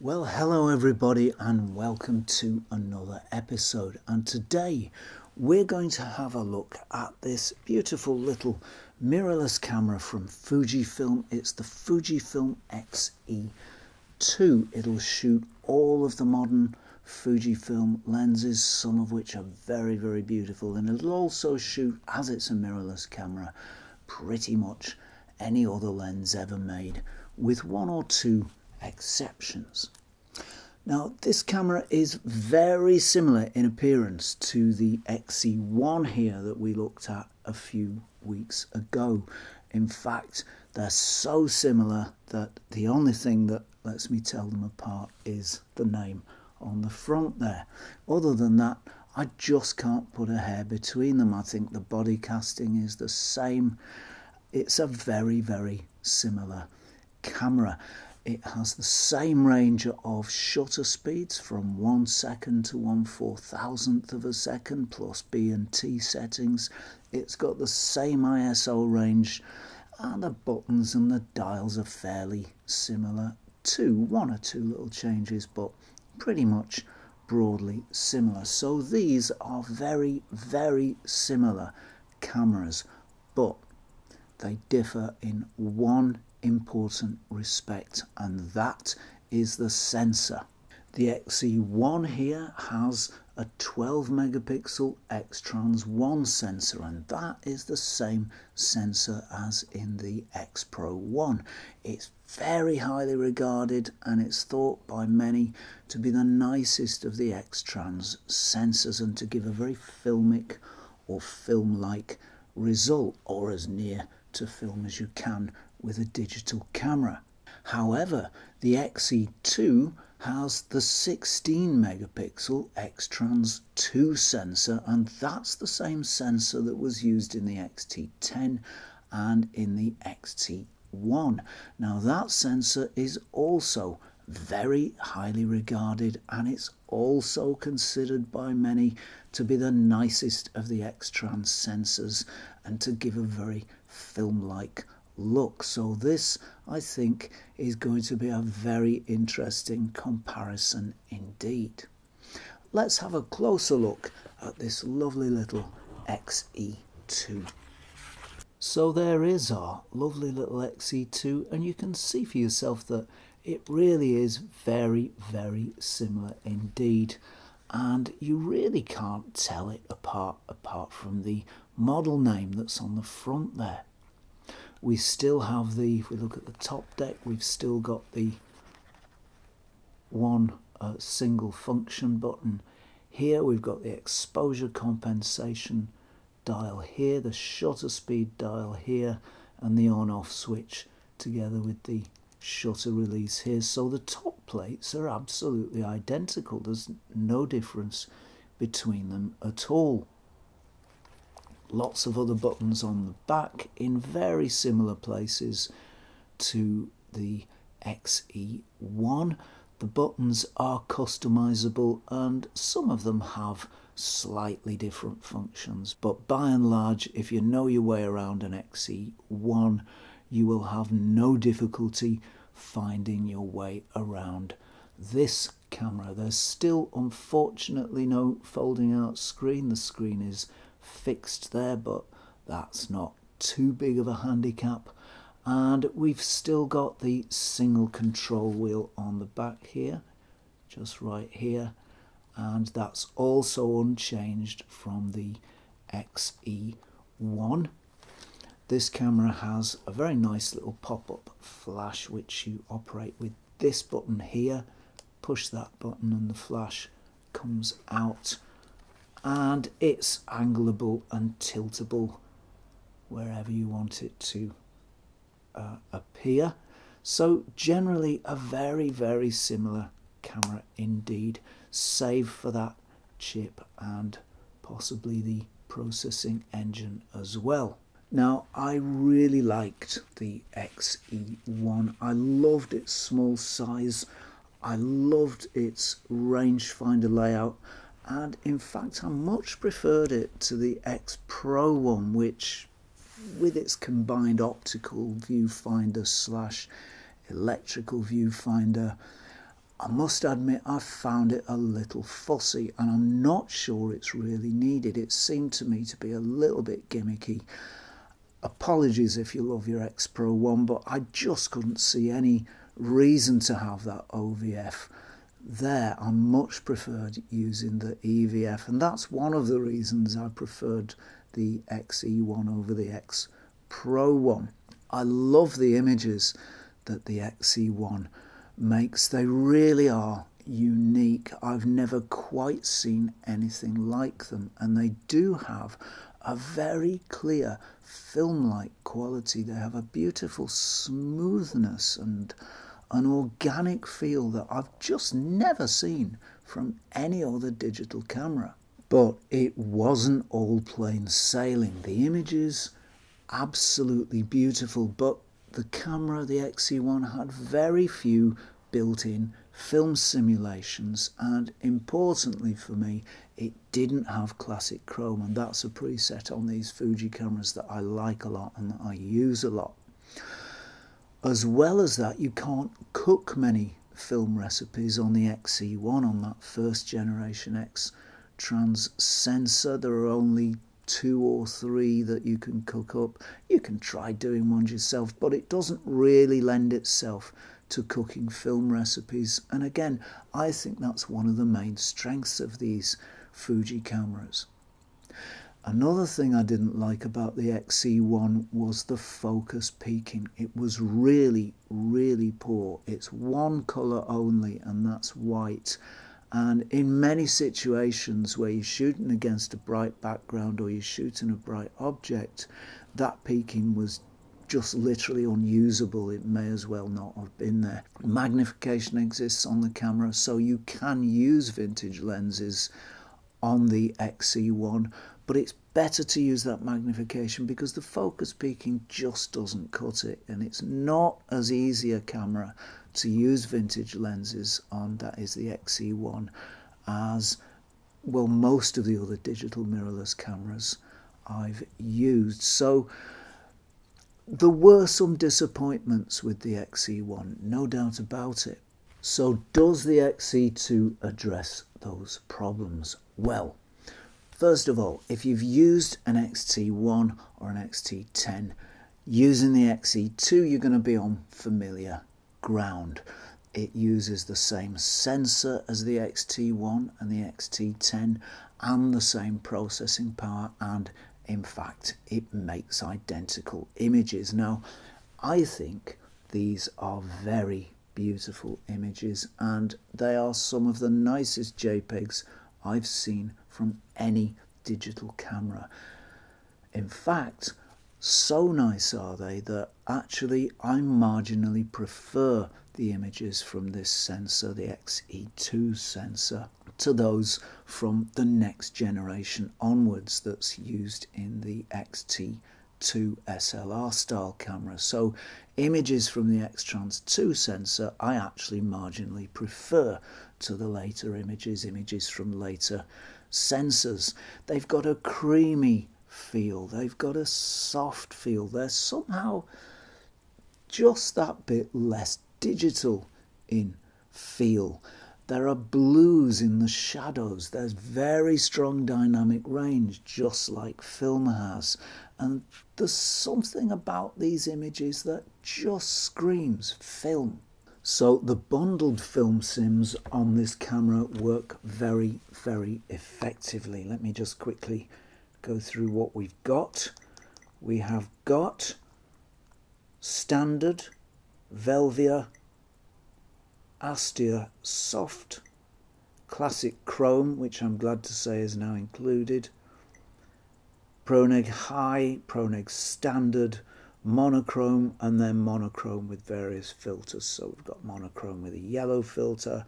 Well, hello everybody and welcome to another episode, and today we're going to have a look at this beautiful little mirrorless camera from Fujifilm. It's the Fujifilm X-E2. It'll shoot all of the modern Fujifilm lenses, some of which are very, very beautiful, and it'll also shoot, as it's a mirrorless camera, pretty much any other lens ever made, with one or two exceptions. Now, this camera is very similar in appearance to the X-E1 here that we looked at a few weeks ago. In fact, they're so similar that the only thing that lets me tell them apart is the name on the front there. Other than that, I just can't put a hair between them. I think the body casting is the same. It's a very, very similar camera. It has the same range of shutter speeds from 1 second to 1/4000th of a second, plus B and T settings. It's got the same ISO range, and the buttons and the dials are fairly similar too. One or two little changes, but pretty much broadly similar. So these are very, very similar cameras, but they differ in one important respect, and that is the sensor. The X-E1 here has a 12 megapixel X-Trans 1 sensor, and that is the same sensor as in the X Pro 1. It's very highly regarded, and it's thought by many to be the nicest of the X-Trans sensors, and to give a very filmic or film-like result, or as near to film as you can with a digital camera. However, the X-E2 has the 16 megapixel X-Trans 2 sensor, and that's the same sensor that was used in the X-T10 and in the X-T1. Now, that sensor is also very highly regarded, and it's also considered by many to be the nicest of the X-Trans sensors and to give a very film-like look. So this, I think, is going to be a very interesting comparison indeed. Let's have a closer look at this lovely little X-E2. So there is our lovely little X-E2, and you can see for yourself that it really is very, very similar indeed, and you really can't tell it apart from the model name that's on the front there. We still have the, if we look at the top deck, we've still got the one single function button. Here we've got the exposure compensation dial here, the shutter speed dial here, and the on-off switch together with the shutter release here. So the top plates are absolutely identical. There's no difference between them at all. Lots of other buttons on the back in very similar places to the X-E1. The buttons are customizable, and some of them have slightly different functions, but by and large, if you know your way around an X-E1, you will have no difficulty finding your way around this camera. There's still, unfortunately, no folding out screen. The screen is fixed there, but that's not too big of a handicap. And we've still got the single control wheel on the back here, just right here, and that's also unchanged from the X-E1. This camera has a very nice little pop-up flash which you operate with this button here. Push that button and the flash comes out, and it's angleable and tiltable wherever you want it to appear. So generally a very, very similar camera indeed, save for that chip and possibly the processing engine as well. Now, I really liked the X-E1. I loved its small size. I loved its rangefinder layout. And in fact, I much preferred it to the X Pro one, which, with its combined optical viewfinder / electrical viewfinder, I must admit I found it a little fussy, and I'm not sure it's really needed. It seemed to me to be a little bit gimmicky. Apologies if you love your X Pro 1, but I just couldn't see any reason to have that OVF there. I much preferred using the EVF, and that's one of the reasons I preferred the X-E1 over the X Pro 1. I love the images that the X-E1 makes. They really are unique. I've never quite seen anything like them, and they do have a very clear film-like quality. They have a beautiful smoothness and an organic feel that I've just never seen from any other digital camera. But it wasn't all plain sailing. The images, absolutely beautiful, but the camera, the X-E1, had very few built-in film simulations, and importantly for me, it didn't have classic chrome, and that's a preset on these Fuji cameras that I like a lot and that I use a lot. As well as that, you can't cook many film recipes on the X-E1, on that first generation X-Trans sensor. There are only 2 or 3 that you can cook up. You can try doing one yourself, but it doesn't really lend itself to cooking film recipes. And again, I think that's one of the main strengths of these Fuji cameras. Another thing I didn't like about the X-E1 was the focus peaking. It was really, really poor. It's one colour only, and that's white. And in many situations where you're shooting against a bright background or you're shooting a bright object, that peaking was just literally unusable. It may as well not have been there. Magnification exists on the camera, so you can use vintage lenses on the X-E1, but it's better to use that magnification because the focus peaking just doesn't cut it, and it's not as easy a camera to use vintage lenses on, that is the X-E1, as, well, most of the other digital mirrorless cameras I've used. So there were some disappointments with the X-E1, no doubt about it. So does the X-E2 address those problems? Well, first of all, if you've used an X-T1 or an X-T10, using the X-E2, you're going to be on familiar ground. It uses the same sensor as the X-T1 and the X-T10 and the same processing power, and in fact it makes identical images. Now, I think these are very beautiful images, and they are some of the nicest JPEGs I've seen from any digital camera. In fact, so nice are they that actually I marginally prefer the images from this sensor, the X-E2 sensor, to those from the next generation onwards that's used in the X-T2 SLR style camera. So images from the X-Trans 2 sensor I actually marginally prefer to the later images from later sensors. They've got a creamy feel, they've got a soft feel, they're somehow just that bit less digital in feel. There are blues in the shadows, there's very strong dynamic range, just like film has, and there's something about these images that just screams film. So the bundled film sims on this camera work very, very effectively. Let me just quickly go through what we've got. We have got standard, Velvia, Astia soft, classic chrome, which I'm glad to say is now included, Proneg high, Proneg standard, monochrome, and then monochrome with various filters. So we've got monochrome with a yellow filter,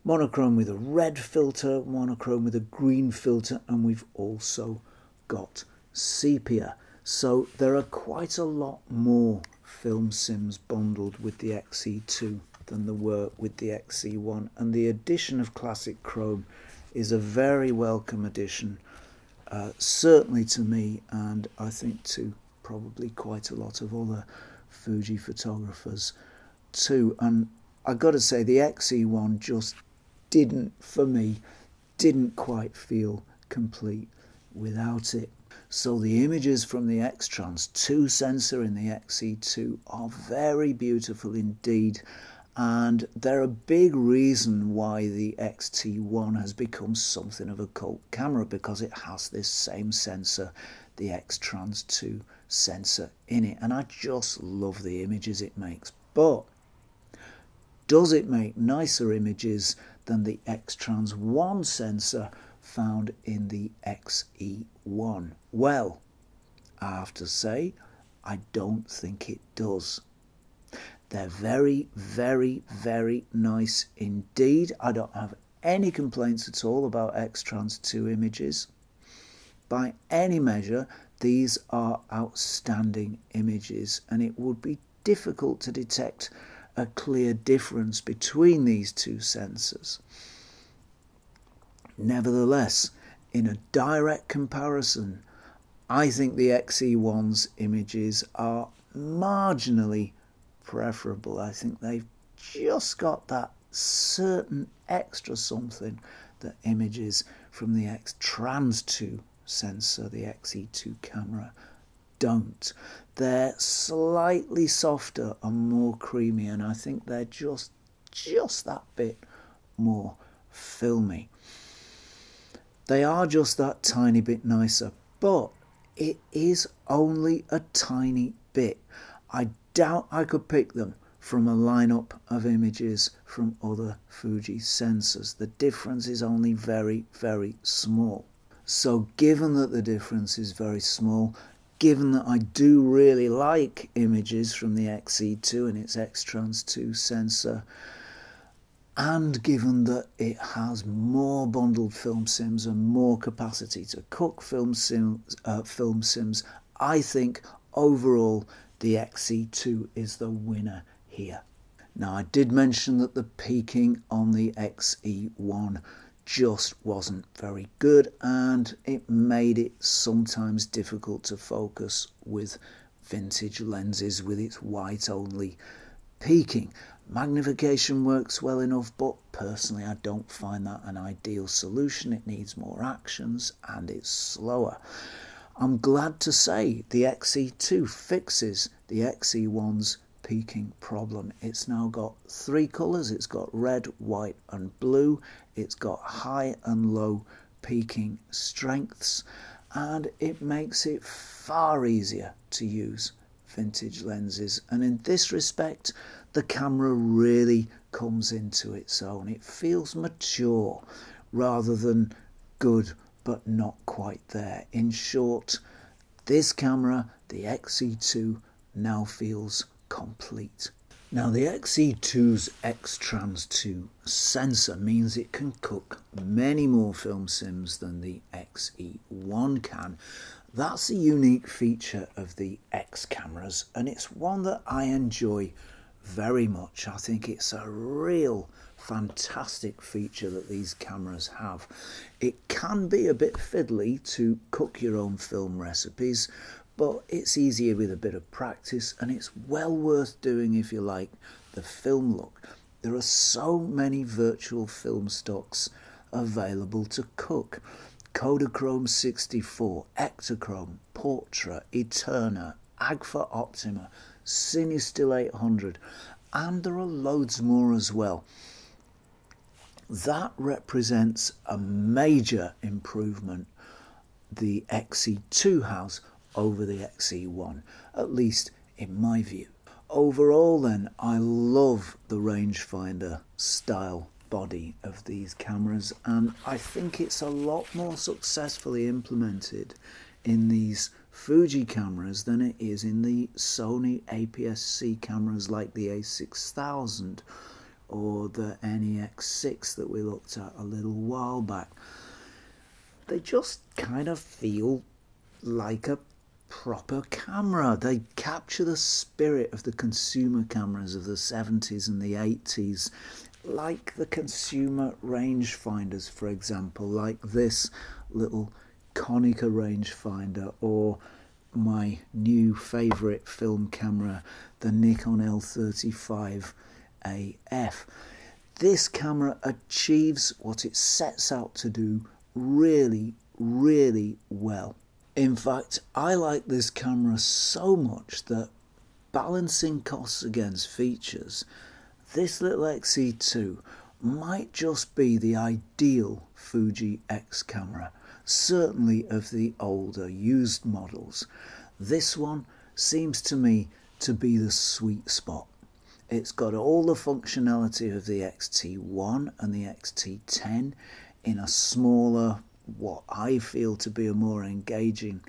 monochrome with a red filter, monochrome with a green filter, and we've also got sepia. So there are quite a lot more film sims bundled with the X-E2 than there were with the X-E1, and the addition of classic chrome is a very welcome addition, certainly to me, and I think to probably quite a lot of other Fuji photographers too. And I got to say the X-E1 just didn't, for me, didn't quite feel complete without it. So the images from the X-Trans 2 sensor in the X-E2 are very beautiful indeed, and they're a big reason why the X-T1 has become something of a cult camera, because it has this same sensor, the X-Trans 2 sensor in it, and I just love the images it makes. But does it make nicer images than the X-Trans 1 sensor found in the X-E1? Well, I have to say, I don't think it does. They're very, very, very nice indeed. I don't have any complaints at all about X-Trans 2 images. By any measure, these are outstanding images, and it would be difficult to detect a clear difference between these two sensors. Nevertheless, in a direct comparison, I think the X-E1's images are marginally preferable. I think they've just got that certain extra something that images from the X-Trans 2 sensor, the X-E2 camera, don't. They're slightly softer and more creamy, and I think they're just that bit more filmy. They are just that tiny bit nicer, but it is only a tiny bit. I doubt I could pick them from a lineup of images from other Fuji sensors. The difference is only very, very small. So given that the difference is very small, given that I do really like images from the X-E2 and its X-Trans 2 sensor, and given that it has more bundled film sims and more capacity to cook film sims, I think overall the X-E2 is the winner here. Now, I did mention that the peaking on the X-E1 just wasn't very good, and it made it sometimes difficult to focus with vintage lenses with its white only peaking. Magnification works well enough, but personally I don't find that an ideal solution. It needs more actions and it's slower. I'm glad to say the X-E2 fixes the X-E1's peaking problem. It's now got 3 colours. It's got red, white and blue. It's got high and low peaking strengths, and it makes it far easier to use vintage lenses. And in this respect, the camera really comes into its own. It feels mature rather than good but not quite there. In short, this camera, the X-E2, now feels complete. Now, the X-E2's X-Trans 2 sensor means it can cook many more film sims than the X-E1 can. That's a unique feature of the X cameras, and it's one that I enjoy very much. I think it's a real fantastic feature that these cameras have. It can be a bit fiddly to cook your own film recipes, but it's easier with a bit of practice, and it's well worth doing if you like the film look. There are so many virtual film stocks available to cook. Kodachrome 64, Ektachrome, Portra, Eterna, Agfa Optima, Cine Teal 800, and there are loads more as well. That represents a major improvement the X-E2 has over the X-E1, at least in my view. Overall then, I love the rangefinder style body of these cameras, and I think it's a lot more successfully implemented in these Fuji cameras than it is in the Sony APS-C cameras like the A6000 or the NEX6 that we looked at a little while back. They just kind of feel like a proper camera. They capture the spirit of the consumer cameras of the 70s and the 80s, like the consumer rangefinders, for example, like this little Konica rangefinder, or my new favourite film camera, the Nikon L35 AF. This camera achieves what it sets out to do really, really well. In fact, I like this camera so much that, balancing costs against features, this little X-E2 might just be the ideal Fuji X camera, certainly of the older used models. This one seems to me to be the sweet spot. It's got all the functionality of the X-T1 and the X-T10 in a smaller, what I feel to be a more engaging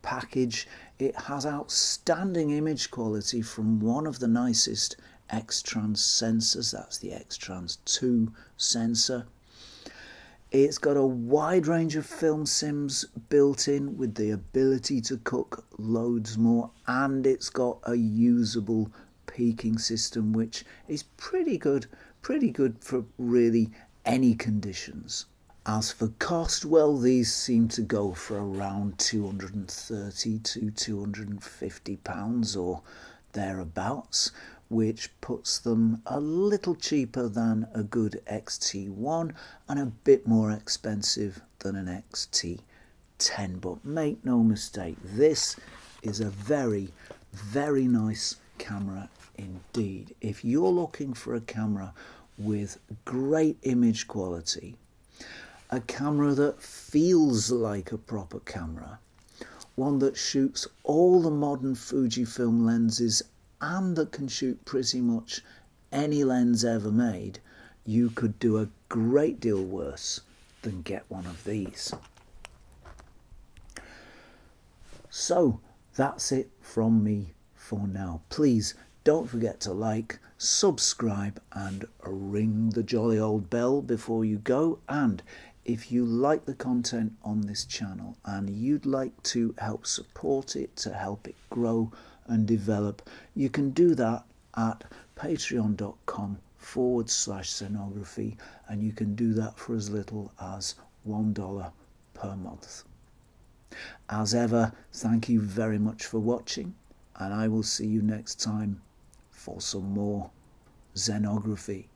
package. It has outstanding image quality from one of the nicest X-Trans sensors, that's the X-Trans 2 sensor. It's got a wide range of film sims built in with the ability to cook loads more, and it's got a usable peaking system which is pretty good for really any conditions. As for cost, well, these seem to go for around £230 to £250 or thereabouts, which puts them a little cheaper than a good X-T1 and a bit more expensive than an X-T10. But make no mistake, this is a very, very nice camera indeed. If you're looking for a camera with great image quality, a camera that feels like a proper camera, one that shoots all the modern Fujifilm lenses and that can shoot pretty much any lens ever made, you could do a great deal worse than get one of these. So that's it from me for now. Please don't forget to like, subscribe and ring the jolly old bell before you go. And if you like the content on this channel and you'd like to help support it, to help it grow and develop, you can do that at patreon.com/Zenography, and you can do that for as little as $1 per month. As ever, thank you very much for watching, and I will see you next time for some more Zenography.